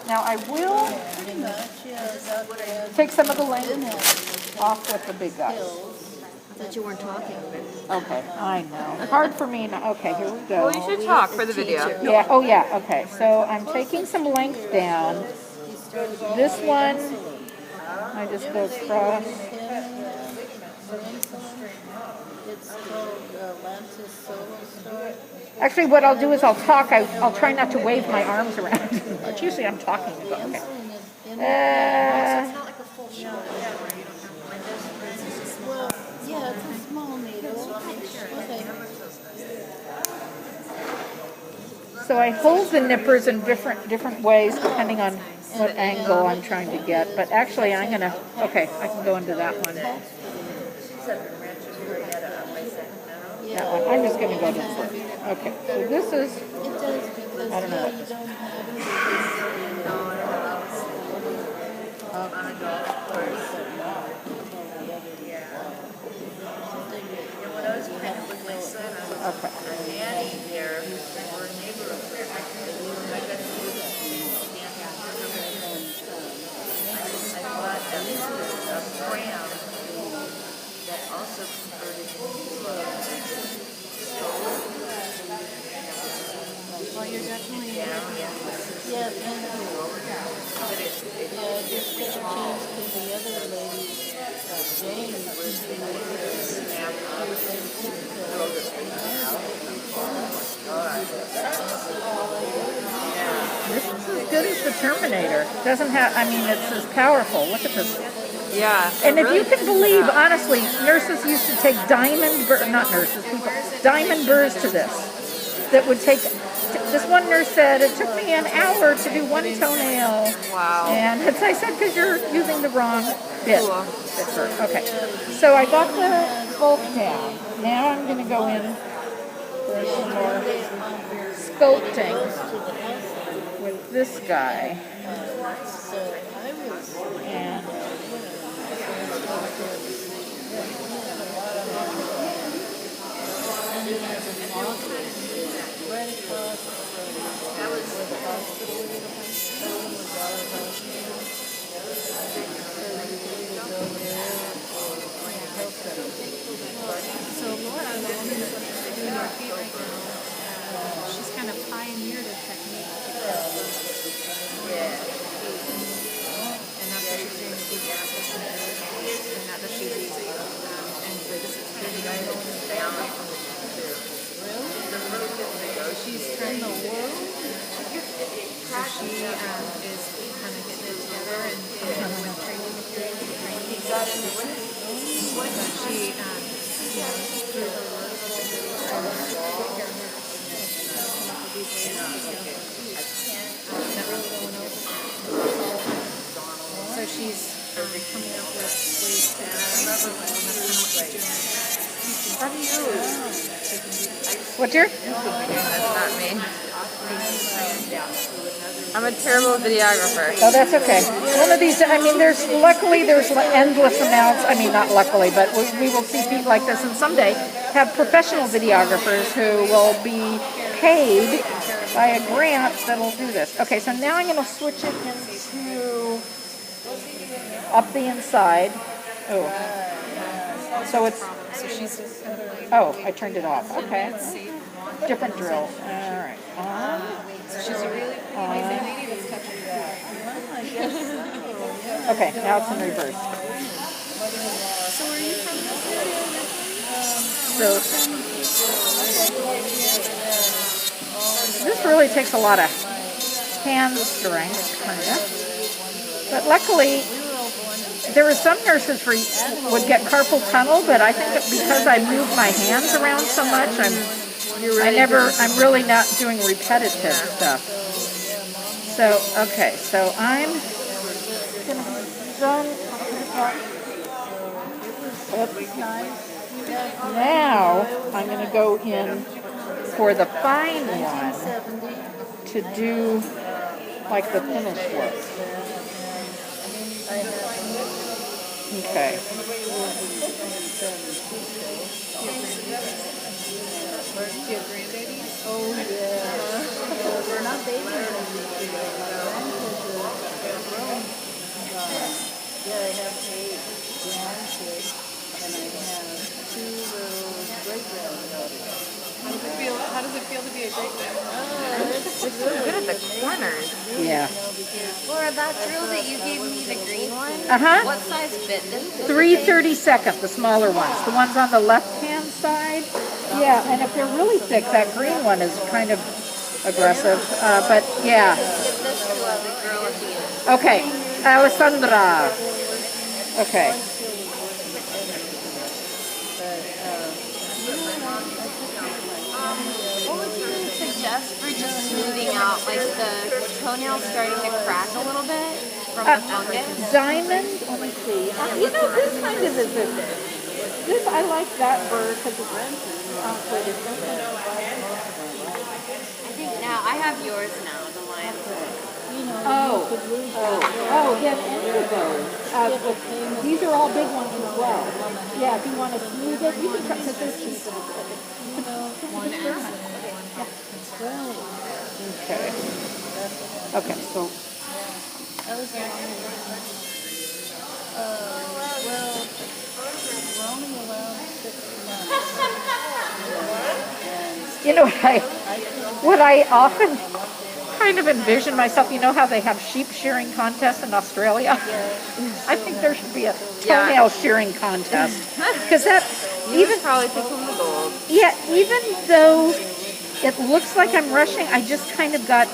Now I will take some of the length off with the big guys. That you weren't talking. Okay, I know. Hard for me now. Okay, here we go. Well, you should talk for the video. Yeah, oh yeah, okay. So I'm taking some length down. This one, I just go across. Actually, what I'll do is I'll talk. I'll try not to wave my arms around. But usually I'm talking. Okay. It's not like a full shot. Well, yeah, it's a small needle. Okay. So I hold the nippers in different ways depending on what angle I'm trying to get. But actually, I'm gonna. Okay, I can go into that one. That one. I'm just gonna go to the first. Okay. So this is. I don't know what this is. Okay. Well, you're definitely. Yeah, thank you. Yeah, just get a chance to the other lady, Jane, This is as good as the Terminator. Doesn't have. I mean, it's as powerful. Look at this. Yeah. And if you can believe, honestly, nurses used to take not nurses, people, diamond burrs to this. That would take, this one nurse said, it took me an hour to do one toenail. Wow. And as I said, because you're using the wrong bit. Cool. Okay. So I got the bulk down. Now I'm going to go in for some more sculpting with this guy. And So Laura, the woman that's doing our feet right now, she's kind of pioneered a technique. And that's what she's doing with these sessions, and that she's using. And so this is pretty good. She's trying to world. So she is kind of getting it together and with training materials. But she, through her work, so she's coming up with ways to How do you? what's your? That's not me. I'm a terrible videographer. Oh, that's okay. One of these, I mean, there's endless amounts, I mean, not luckily, but we will see people like this, and someday have professional videographers who will be paid by a grant that'll do this. Okay, so now I'm going to switch it into up the inside. Oh, so it's, oh, I turned it off. Okay. Different drill. All right. she's a really amazing lady that's touching that. Okay, now it's in reverse. So are you from this area? So this really takes a lot of hand strength, kind of. But luckily, there were some nurses would get carpal tunnel, but I think that because I move my hands around so much, I'm really not doing repetitive stuff. So, okay, so I'm going to be done. Now I'm going to go in for the fine one to do like the finished work. Okay. Do you have grandbabies? Oh, yeah. We're not babies. Yeah, I have 8 grandkids, and I have 2 little great-granddaughters. How does it feel to be a great grandma? It's so good at the corners. Yeah. Laura, that drill that you gave me, the green one, Uh-huh. what size bit does it? 3/32, the smaller ones. The ones on the left-hand side. Yeah, and if they're really thick, that green one is kind of aggressive. But yeah. Give this to the girl at the end. Okay, Alessandra. Okay. What would you suggest for just smoothing out, like the toenail starting to crack a little bit from the fungus? Diamond, let me see. You know, this kind of is this. I like that bird because it's pretty. I think now, I have yours now, the lion. Yeah, any of those. These are all big ones as well. Yeah, if you want to smooth it, you can try, because there's just Okay. Okay, so you know what I often kind of envision myself, you know how they have sheep shearing contests in Australia? I think there should be a toenail shearing contest. Because that, Even probably take home the gold. yeah, even though it looks like I'm rushing, I just kind of got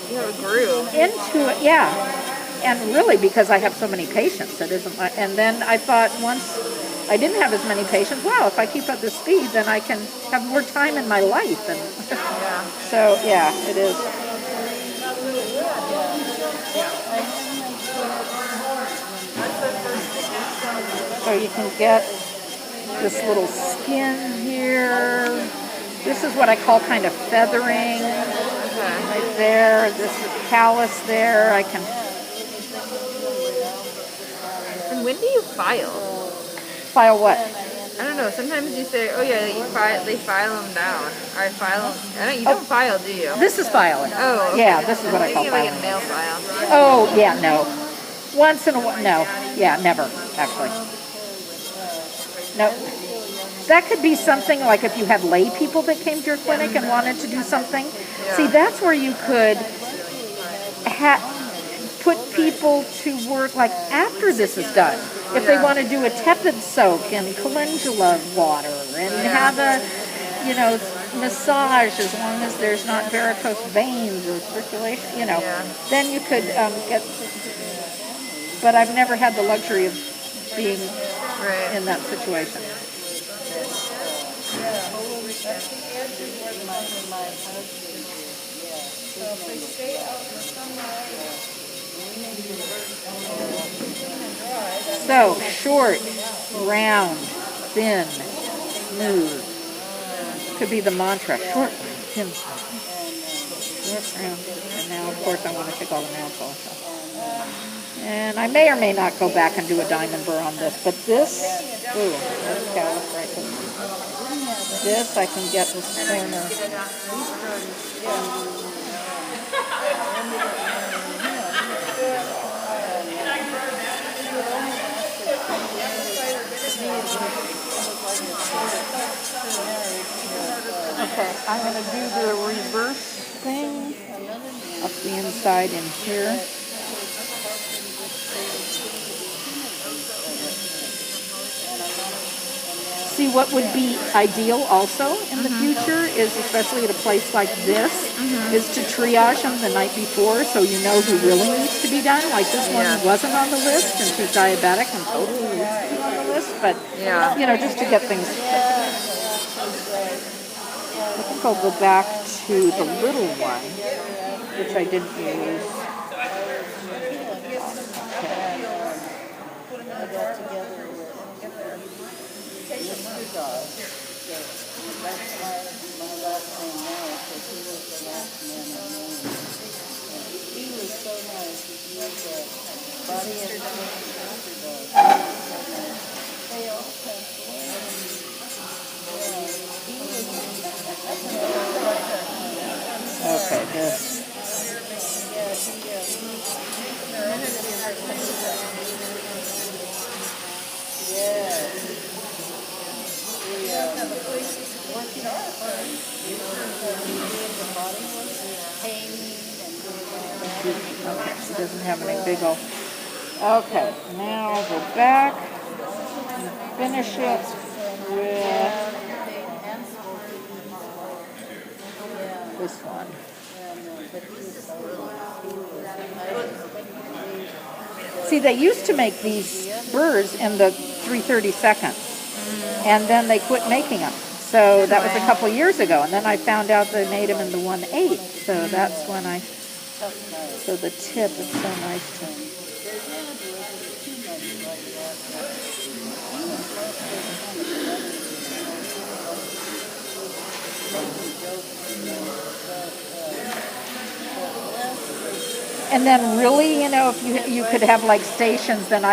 You have a groove. into it, yeah. And really because I have so many patients, it isn't like, and then I thought once I didn't have as many patients, wow, if I keep up the speed, then I can have more time in my life. And Yeah. so, yeah, it is. So you can get this little skin here. This is what I call kind of feathering. Right there. This is callus there. I can. And when do you file? File what? I don't know. Sometimes you say, "Oh yeah, they file them down." Or you don't file, do you? This is filing. Oh, okay. Yeah, this is what I I'm call thinking like filing. a nail file. Oh, yeah, no. Once in a while, no. Yeah, never, actually. No. That could be something like if you had lay people that came to your clinic and wanted to do something. Yeah. See, that's where you could put people to work like after this is done. If they want to do a tepid soak in calendula water and have a, massage as long as there's not varicose veins or circulation, then you could get, but I've never had the luxury of being in that situation. So, short, round, thin, smooth. Could be the mantra. Short, thin, short, round. And now, of course, I want to take all the nails off. And I may or may not go back and do a diamond burr on this. But this, that's callus right there. This, I can get this corner. Okay, I'm going to do the reverse thing up the inside in here. See, what would be ideal also in the future is, especially at a place like this, is to triage them the night before so you know who really needs to be done. Like this one wasn't on the list and she's diabetic and totally needs to be on the list. But, just to get things. I think I'll go back to the little one, which I didn't use. Okay, this. Okay, she doesn't have any big old. Okay, now I'll go back and finish it with this one. See, they used to make these burrs in the 3/32, and then they quit making them. So that was a couple years ago, and then I found out they made them in the 1/8. So that's when so the tip is so nice to. And then really, you know, if you could have like stations, then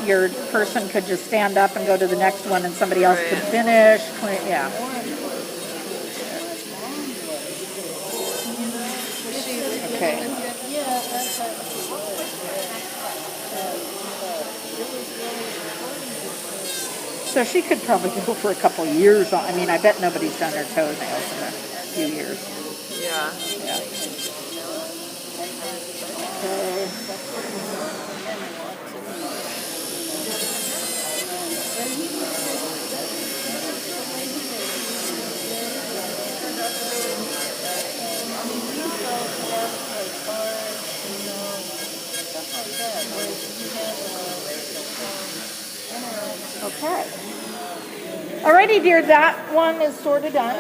your person could just stand up and go to the next one, and somebody else could finish. Yeah. Okay. So she could probably go for a couple years. I mean, I bet nobody's done their toenails in a few years. Yeah. Yeah. Okay. Alrighty, dear, that one is sort of done.